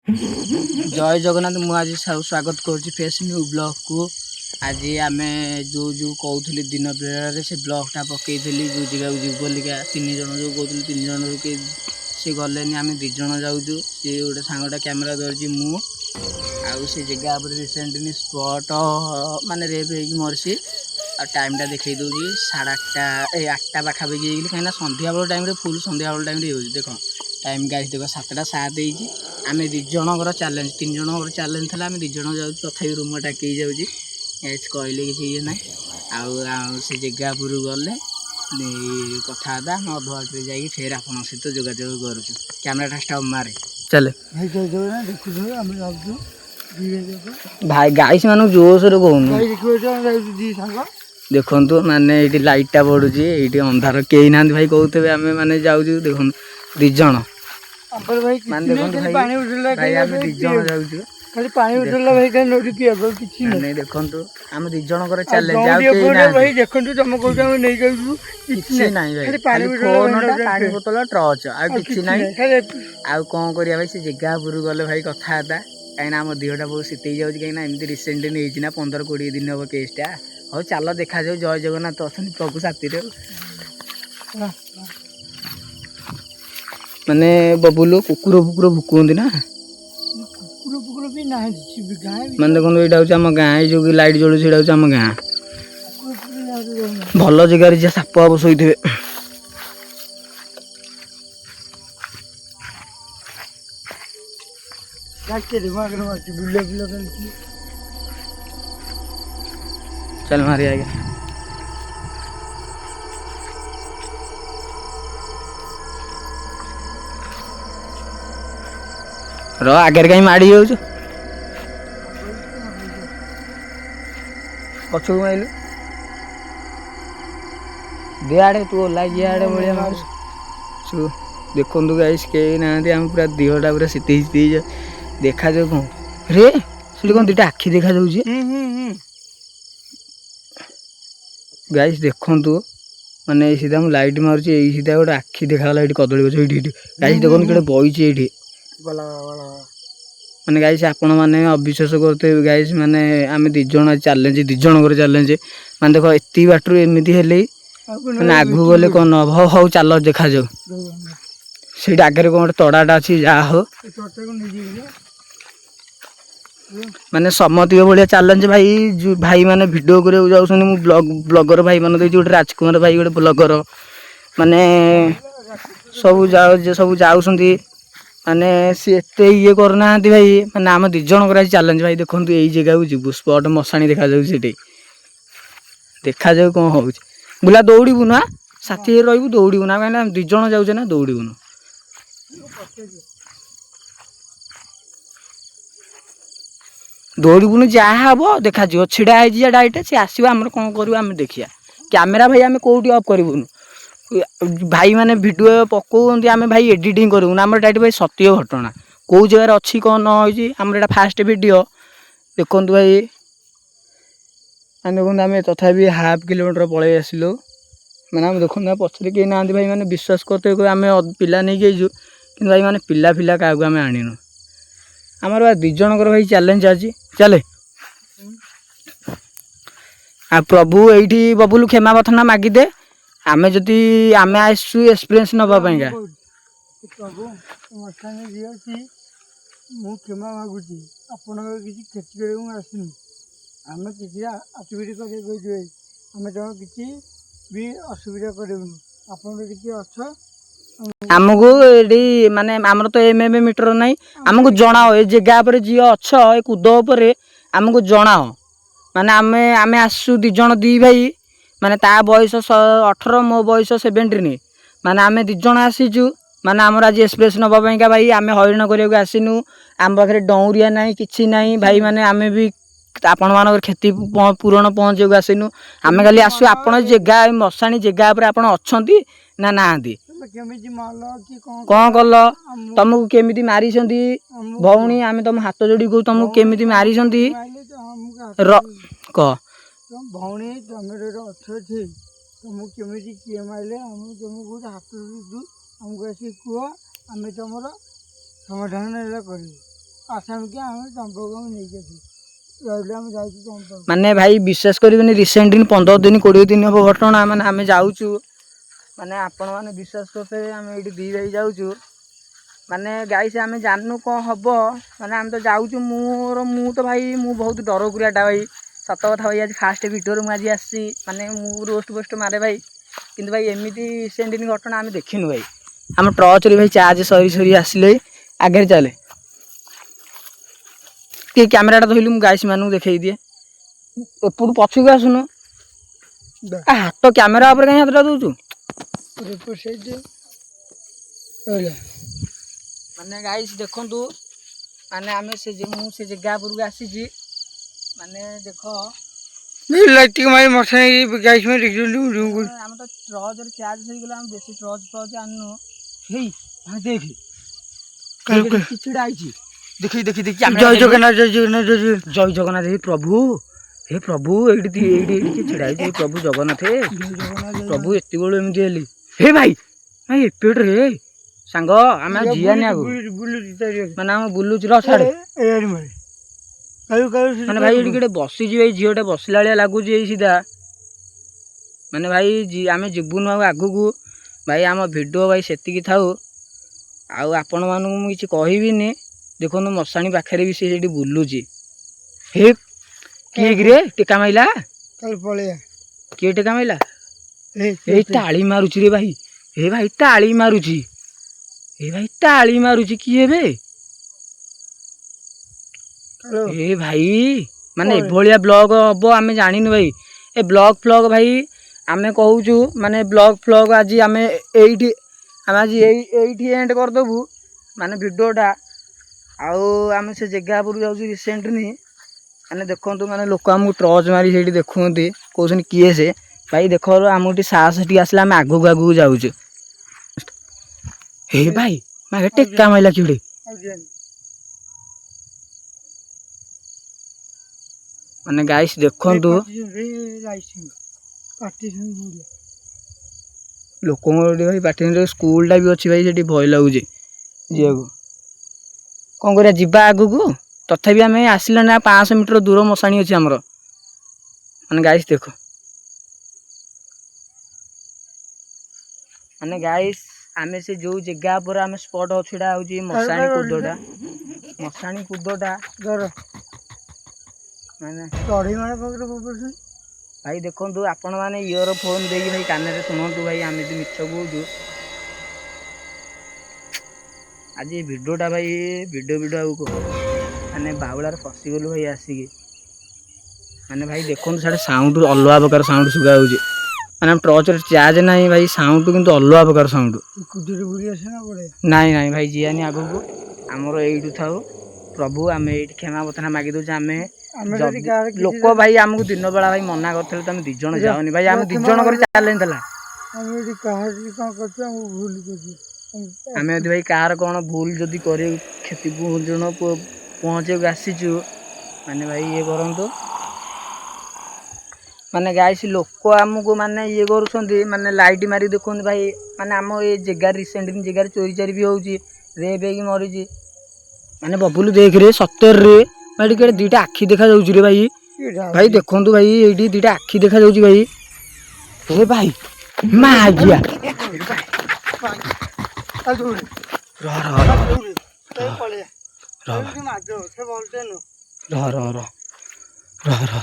जय जगन्नाथ मु आज स्वागत करुँच फेस न्यू ब्लॉग को। आज आम जो जो कहते दिन बेल से ब्लॉगटा पकई जो जगह जीव बोलिका 3 जन जो कहते 3 जन के सी गले आम 2 जन जाऊँ सी गोटे सांगटा कैमेरा धरची मु आउ से जगह पर रिसेंटली स्पट माने रेप हो मरसी आ टाइमटा देखई दूसरी 8:30 पाखापाखि कहीं संध्या बेल टाइम फुल संध्या बेल टाइम हो देख टाइम गाइस देख 7टा 7 आम 2 जनकर चैलेंज 3 जनकर चैलेंज था आम 2 जन जाऊँ तथापि रूम टाकई जाऊँगी कहले किसी ये ना आउ से जगह पुर गले कथा अधवाटे जा फेर आप सहित जोगाजोग करुँ कैमेरा स्टॉप मारे चले भाई गाइस मान जोश कहूँ देखु माने ये लाइटा पड़ू ये अंधार कई ना भाई कहते आम मैंने जाऊँ देखो 2 जन माने देखो भाई आम 2 जन जाऊँ खाली पानी उठला भाई का नोडी पियाबो किछि नहीं देखंतु हम 2 जनकर चैलेंज जाउ के ना भाई देखंतु तुम कहू हम नै जाऊ किछि नहीं भाई खाली फोनटा पानी बोतल टॉर्च आ किछि नहीं आ कोन करिया भाई से जगह पुरु गले भाई कथा आता काइना हम देहटा बहुत सितेई जाउ काइना एमती रिसेंटली नै छिना 15-20 दिन हो केसटा हो चलो देखा जाऊ जय जगन्नाथ अछन प्रभु साथी रे माने बबुलो कुकुर भुकुंदी ना मैंने देखो ये आम गाँ जो लाइट जलू से आम गाँ भल जगार जे साप आप शोथे चल मारी आगे रो आगे कहीं माड़ी जाऊ पछक माइलु दिआड़े तू ओला आड़े भाया मार देखु गाइस कई ना आम पूरा देहटा पूरा सीते देखा जाऊ कौन रे से कौन 2टा आखि देखा जाऊँ गाइस देखु माने सीधा मुझे लाइट मारुची सीधा गोटे आखि देखा ये कदली गछ ये गाइस देखो कि बईची ये माने गाइस आपण माने अविश्वास करते गाइस माने आम 2 जन चैलेंज 2 जनकर चैलेंज माने देखो एति बाटू एमती हेले माने आगु गले कौन हो हो चलो देखा जाऊ से आगे कौन तड़ाटा अच्छी जा हो माने समति भाया चैलेंज भाई भाई माने वीडियो करे जाऊँ ब्लॉगर भाई माने गोटे राजकुमार भाई गोटे ब्लॉगर माने सब जाऊँ माने सी एत ये करना भाई माने आम 2 जनकर चैलेंज भाई देखो यही जगह को जीवु स्पट मशाणी देखा जाऊँ देखा जाऊ कौन हो बुला दौड़ू ना साथी रही दौड़ू ना कहीं 2 जन जाऊे ना दौड़ू दौड़बुन जहाँ हम देखा छिड़ा है डायरेक्ट सी आसो आम कौन करूँ आम देखिया कैमेरा भाई आम कौटी अफ करूँ भाई माने वीडियो पकाउं आम भाई एडिटिंग करूँ आम डायरेक्ट भाई सत्य घटना कौ जगार अच्छी कौन न आम फास्ट वीडियो देखु भाई देखो आम तथापि हाफ किलोमीटर पलि आसिलु मैंने आम देखो पचर कहीं ना भाई मैंने विश्वास करते आम पिला नहीं गई कि भाई मैंने पिला फिला क्या आम आणीनु आमर 2 जनकर भाई चैलेंज आज चले आ प्रभु ये बबुलू क्षमा प्रार्थना मागिदे आम जदि आम आसु एक्सपीरियंस नापाई क्षमा मागुची आपण किसी क्षति कर आसनी आम किसी एक्टिविटी कर आम तुम किसी भी असुविधा करूँ आप किसी अच्छ आमको ये माने आमर तो एम मीटर ना आमको जनाओ ये जगह पर जी अच्छ ये कूद पर आमको जनाओ माने आम आम आसु 2 जन 2 भाई माने ता बयस 18 मो बयस 17 माने आम 2 जन आसीचु माने आमर आज एक्सप्रेस नापाई भाई आम हईराण करने आसीनु आम पाखे डौरिया ना कि ना भाई माने आम भी आपण मान क्षति पूरण पहुँचे आसीनु आम खाली आसु आप जगह मशाणी जगह पर आप अच्छा ना नहांती कौन कल तुमको केमी मारी भौणी आम तुम हाथ जोड़ी कहू तुमको केमी मारी भौणी तुम अच्छे तुमको केमी किए मारे तुमको हाथ जोड़ू आमको आसिक कह आम तुम समाधान कर ଆସାମିକି ଆମେ ଚମ୍ପକକୁ ନେଇକି ଆସିବୁ ରହିଲେ ଆମେ ଯାଉଛୁ ଚମ୍ପକ। ମାନେ ଭାଇ ବିଶ୍ୱାସ କରିବେନି ରିସେଣ୍ଟଲି 15 ଦିନ 20 ଦିନ ହେବ ଘଟଣା ମାନେ ଆମେ ଯାଉଛୁ ମାନେ ଆପଣମାନେ ବିଶ୍ୱାସ କରିପାରିବେ ଆମେ ଏଇଠି ଦୁଇ ଭାଇ ଯାଉଛୁ ମାନେ ଗାଇସ୍ ଆମେ ଜାଣିନୁ କ'ଣ ହେବ ମାନେ ଆମେ ତ ଯାଉଛୁ ମୁଁ ତ ଭାଇ ମୁଁ ବହୁତ ଡରକୁରିଆଟା ଭାଇ ସତ କଥା ଭାଇ ଆଜି ଫାଷ୍ଟ ଭିଡ଼ିଓରେ ମୁଁ ଆଜି ଆସିଛି ମାନେ ମୁଁ ରୋଷ୍ଟ ଫୋଷ୍ଟ ମାରେ ଭାଇ କିନ୍ତୁ ଭାଇ ଏମିତି ରିସେଣ୍ଟଲି ଘଟଣା ଆମେ ଦେଖିନୁ ଭାଇ ଆମ ଟର୍ଚ୍ଚରେ ଭାଇ ଚାର୍ଜ ସରି ଆସିଲେ ଆଗରେ ଚାଲେ ଟିକେ କ୍ୟାମେରାଟା ଧରିଲୁ ମୁଁ ଗାଇସ୍ ମାନଙ୍କୁ ଦେଖେଇ ଦିଏ ଏପଟୁ ପଛକୁ ଆସୁନୁ ହାତ କ୍ୟାମେରା ଉପରେ କାହିଁ ହାତଟା ଦେଉଛୁ ମାନେ ଗାଇସ୍ ଦେଖନ୍ତୁ ମାନେ ଆମେ ମୁଁ ସେ ଜାଗା ଉପରକୁ ଆସିଛି ମାନେ ଦେଖ ଟିକେ ମଶା ଗାଈ ଆମେ ତ ଟ୍ରଚରେ ଚାର୍ଜ ହେଇଗଲା ଆମେ ବେଶୀ ଟ୍ରଚ ଆଣିନୁ ହେଇ ଭାଇ ଦେଖି ଛିଡ଼ା ହେଇଛି ଦେଖି ଜୟ ଜଗନ୍ନାଥ ଜୟ ଜଗନ୍ନାଥ ଜୟ ଜଗନ୍ନାଥ ହେ ପ୍ରଭୁ ଏଇଠି କିଏ ଛିଡ଼ା ହେଇଛି ହେ ପ୍ରଭୁ ଜଗନ୍ନାଥ ପ୍ରଭୁ ଏତେବେଳୁ ଏମିତି ହେଲି ହେ ଭାଇ ଏପଟରେ ସାଙ୍ଗ ଆମେ ଯିଆନି ଆଗକୁ ମାନେ ଆମେ ବୁଲୁଛୁ ର ଛାଡ଼େ ମାନେ ଭାଇ ଏଠି ଗୋଟେ ବସିଛି ଭାଇ ଝିଅଟେ ବସିଲା ଭଳିଆ ଲାଗୁଛି ଏଇ ସିଧା ମାନେ ଭାଇ ଆମେ ଯିବୁନୁ ଆଉ ଆଗକୁ ଭାଇ ଆମ ଭିଡ଼ିଓ ଭାଇ ସେତିକି ଥାଉ ଆଉ ଆପଣମାନଙ୍କୁ ମୁଁ କିଛି କହିବିନି ଦେଖନ୍ତୁ ମଶାଣି ପାଖରେ ବି ସେ ସେଠି ବୁଲୁଛି ହେ କିଏ କିରେ ଟେକା ମାଇଲା କିଏ ଟେକା ମାଇଲା ଏଇ ତାଳି ମାରୁଛି ରେ ଭାଇ ହେ ଭାଇ ତାଳି ମାରୁଛି କିଏ ବେ ଏ ଭାଇ ମାନେ ଏଭଳିଆ ବ୍ଲଗ ହବ ଆମେ ଜାଣିନୁ ଭାଇ ଏ ବ୍ଲଗ ଭାଇ ଆମେ କହୁଛୁ ମାନେ ବ୍ଲଗ ଆଜି ଆମେ ଆଜି ଏଇଠି ଏଣ୍ଡ କରିଦେବୁ ମାନେ ଭିଡ଼ିଓଟା ଆଉ ଆମେ ସେ ଜାଗା ଉପରକୁ ଯାଉଛୁ ରିସେଣ୍ଟଲି ମାନେ ଦେଖନ୍ତୁ ମାନେ ଲୋକ ଆମକୁ ଟର୍ଚ୍ଚ ମାରି ସେଇଠି ଦେଖୁଛନ୍ତି କହୁଛନ୍ତି କିଏ ସେ ଭାଇ ଦେଖ ଆମକୁ ଟିକେ ସାହସ ଟିକେ ଆସିଲା ଆମେ ଆଗକୁ ଯାଉଛୁ ହେ ଭାଇ ଟେକା ମାଇଲା କିଏ ମାନେ ଗାଇସ୍ ଦେଖନ୍ତୁ ଲୋକଙ୍କ ଏଠି ଭାଇ ପାଟିରେ ସ୍କୁଲଟା ବି ଅଛି ଭାଇ ସେଠି ଭୟ ଲାଗୁଛି ଯିବାକୁ କ'ଣ କରିବା ଯିବା ଆଗକୁ ତଥାପି ଆମେ ଆସିଲା ନା 500 ମିଟର ଦୂର ମଶାଣି ଅଛି ଆମର ମାନେ ଗାଇସ୍ ଦେଖ ମାନେ ଗାଇସ୍ ଆମେ ସେ ଯେଉଁ ଜାଗା ଉପରେ ଆମେ ସ୍ପଟ୍ ଅଛୁ ସେଇଟା ହେଉଛି ମଶାଣି କୁଦଟା ମାନେ ଭାଇ ଦେଖନ୍ତୁ ଆପଣମାନେ ଇୟର ଫୋନ୍ ଦେଇକି ଭାଇ କାନରେ ଶୁଣନ୍ତୁ ଭାଇ ଆମେ ଯଦି ମିଛ କହୁଛୁ ଆଜି ଭିଡ଼ିଓଟା ଭାଇ ଭିଡ଼ିଓ ଆଉ ମାନେ ବାଉଳାରେ ଫସିଗଲୁ ଭାଇ ଆସିକି ମାନେ ଭାଇ ଦେଖନ୍ତୁ ସିଆଡ଼େ ସାଉଣ୍ଡ ଅଲଗା ପ୍ରକାର ସାଉଣ୍ଡ ଶୁଭା ହେଉଛି ମାନେ ଆମ ଟର୍ଚ୍ଚରେ ଚାର୍ଜ ନାହିଁ ଭାଇ ସାଉଣ୍ଡ କିନ୍ତୁ ଅଲଗା ପ୍ରକାର ସାଉଣ୍ଡ ନାଇଁ ଭାଇ ଯିଆନି ଆଗକୁ ଆମର ଏଇଠୁ ଥାଉ ପ୍ରଭୁ ଆମେ ଏଇଠି କ୍ଷମା ପ୍ରାର୍ଥନା ମାଗି ଦେଉଛୁ ଆମେ ଲୋକ ଭାଇ ଆମକୁ ଦିନ ବେଳା ଭାଇ ମନା କରିଥିଲେ ତମେ 2 ଜଣ ଯାଅନି ଭାଇ ଆମେ 2 ଜଣ କରି ଚ୍ୟାଲେଞ୍ଜ ଥିଲା ଆମେ ଯଦି ଭାଇ କାହାର କ'ଣ ଭୁଲ ଯଦି କରି କ୍ଷତି ପହଞ୍ଚେଇବାକୁ ଆସିଛୁ ମାନେ ଭାଇ ଇଏ କରନ୍ତୁ ମାନେ ଗାଇସ୍ ଲୋକ ଆମକୁ ମାନେ ଇଏ କରୁଛନ୍ତି ମାନେ ଲାଇଟ୍ ମାରି ଦେଖନ୍ତୁ ଭାଇ ମାନେ ଆମ ଏ ଜାଗାରେ ରିସେଣ୍ଟଲି ଜାଗାରେ ଚୋରି ଚାରି ବି ହେଉଛି ରେପ୍ ହେଇକି ମରିଛି ମାନେ ବବୁଲୁ ଦେଖରେ ସତରେ ଭାଇ ଟିକେ 2ଟା ଆଖି ଦେଖାଯାଉଛି ରେ ଭାଇ ଦେଖନ୍ତୁ ଭାଇ ଏଇଠି 2ଟା ଆଖି ଦେଖାଯାଉଛି ଭାଇ ହେ ଭାଇ ମା ଆଜ୍ଞା ରହ